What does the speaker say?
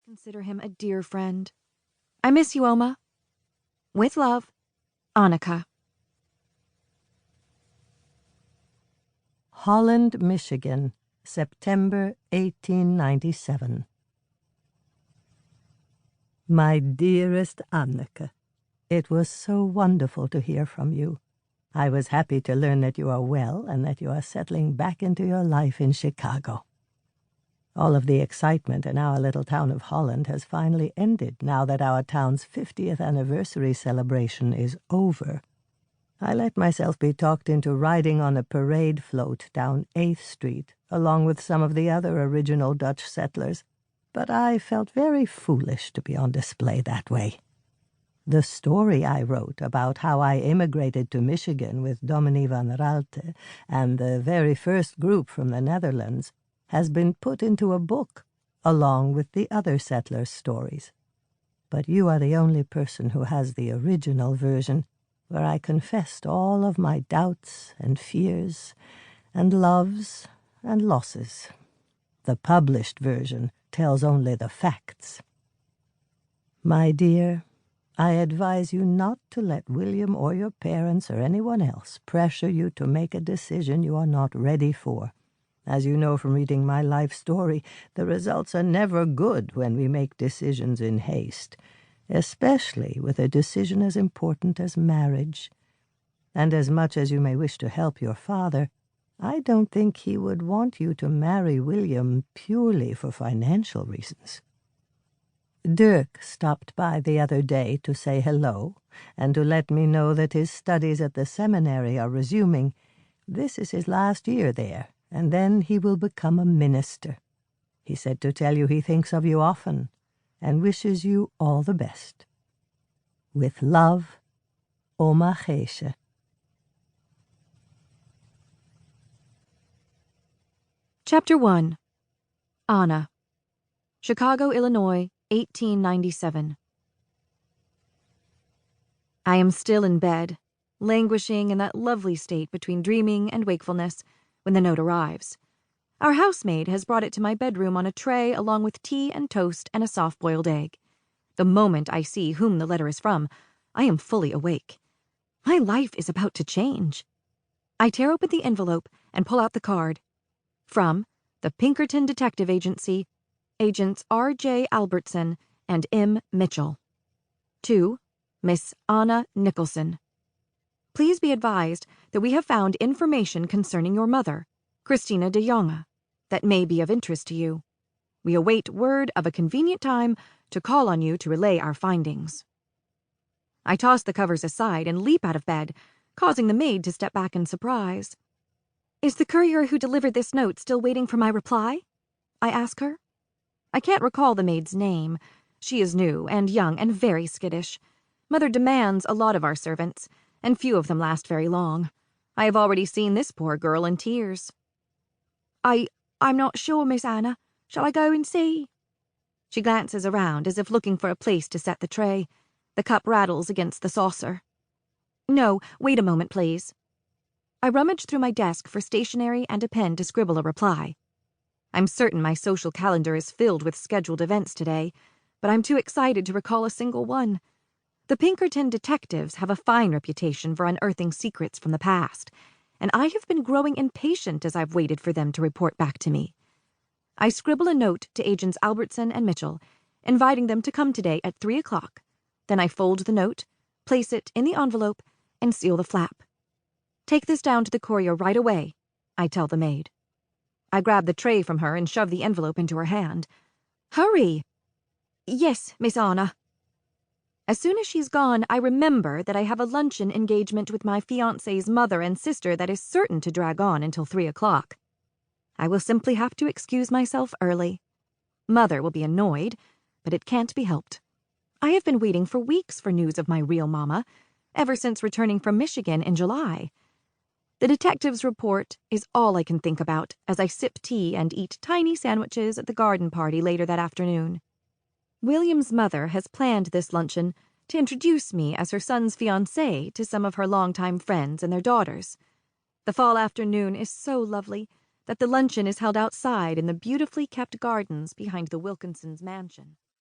Consider him a dear friend. I miss you, Oma. With love, Annika. Holland, Michigan, September 1897. My dearest Annika, it was so wonderful to hear from you. I was happy to learn that you are well and that you are settling back into your life in Chicago. All of the excitement in our little town of Holland has finally ended now that our town's 50th anniversary celebration is over. I let myself be talked into riding on a parade float down 8th Street, along with some of the other original Dutch settlers, but I felt very foolish to be on display that way. The story I wrote about how I immigrated to Michigan with Dominee van Raalte and the very first group from the Netherlands has been put into a book, along with the other settlers' stories. But you are the only person who has the original version, where I confessed all of my doubts and fears and loves and losses. The published version tells only the facts. My dear, I advise you not to let William or your parents or anyone else pressure you to make a decision you are not ready for. As you know from reading my life story, the results are never good when we make decisions in haste, especially with a decision as important as marriage. And as much as you may wish to help your father, I don't think he would want you to marry William purely for financial reasons. Dirk stopped by the other day to say hello and to let me know that his studies at the seminary are resuming. This is his last year there, and then he will become a minister. He said to tell you he thinks of you often and wishes you all the best. With love, Oma Geesje. Chapter 1. Anna. Chicago, Illinois, 1897. I am still in bed, languishing in that lovely state between dreaming and wakefulness, when the note arrives. Our housemaid has brought it to my bedroom on a tray along with tea and toast and a soft-boiled egg. The moment I see whom the letter is from, I am fully awake. My life is about to change. I tear open the envelope and pull out the card. From the Pinkerton Detective Agency, Agents R.J. Albertson and M. Mitchell. To Miss Anna Nicholson. Please be advised that we have found information concerning your mother, Geesje de Jonge, that may be of interest to you. We await word of a convenient time to call on you to relay our findings. I toss the covers aside and leap out of bed, causing the maid to step back in surprise. Is the courier who delivered this note still waiting for my reply? I ask her. I can't recall the maid's name. She is new and young and very skittish. Mother demands a lot of our servants, and few of them last very long. I have already seen this poor girl in tears. I'm not sure, Miss Anna. Shall I go and see? She glances around as if looking for a place to set the tray. The cup rattles against the saucer. No, wait a moment, please. I rummage through my desk for stationery and a pen to scribble a reply. I'm certain my social calendar is filled with scheduled events today, but I'm too excited to recall a single one. The Pinkerton detectives have a fine reputation for unearthing secrets from the past, and I have been growing impatient as I've waited for them to report back to me. I scribble a note to Agents Albertson and Mitchell, inviting them to come today at 3 o'clock. Then I fold the note, place it in the envelope, and seal the flap. Take this down to the courier right away, I tell the maid. I grab the tray from her and shove the envelope into her hand. Hurry! Yes, Miss Anna. As soon as she's gone, I remember that I have a luncheon engagement with my fiancé's mother and sister that is certain to drag on until 3 o'clock. I will simply have to excuse myself early. Mother will be annoyed, but it can't be helped. I have been waiting for weeks for news of my real mama, ever since returning from Michigan in July. The detective's report is all I can think about as I sip tea and eat tiny sandwiches at the garden party later that afternoon. William's mother has planned this luncheon to introduce me as her son's fiancée to some of her longtime friends and their daughters. The fall afternoon is so lovely that the luncheon is held outside in the beautifully kept gardens behind the Wilkinsons' mansion.